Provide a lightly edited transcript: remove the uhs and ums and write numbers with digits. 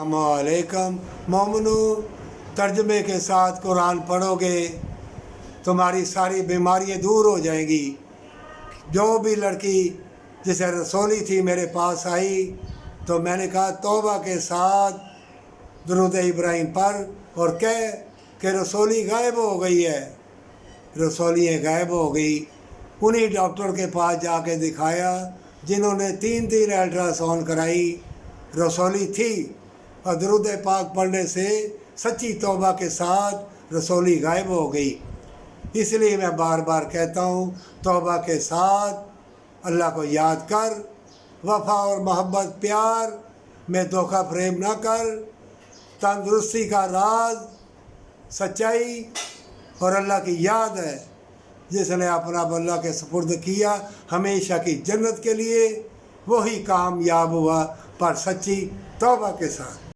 السلام علیکم مومنو، ترجمے کے ساتھ قرآن پڑھو گے تمہاری ساری بیماریاں دور ہو جائیں گی۔ جو بھی لڑکی جسے رسولی تھی میرے پاس آئی تو میں نے کہا توبہ کے ساتھ درود ابراہیم پر اور کہہ کہ رسولی غائب ہو گئی ہے۔ رسولیاں غائب ہو گئی۔ انہی ڈاکٹر کے پاس جا کے دکھایا جنہوں نے 3 الٹرا ساؤنڈ کرائی، رسولی تھی، اور درود پاک پڑھنے سے سچی توبہ کے ساتھ رسولی غائب ہو گئی۔ اس لیے میں بار بار کہتا ہوں توبہ کے ساتھ اللہ کو یاد کر، وفا اور محبت پیار میں دھوکہ فریب نہ کر۔ تندرستی کا راز سچائی اور اللہ کی یاد ہے۔ جس نے اپنا اللہ کے سپرد کیا ہمیشہ کی جنت کے لیے، وہی کامیاب ہوا، پر سچی توبہ کے ساتھ۔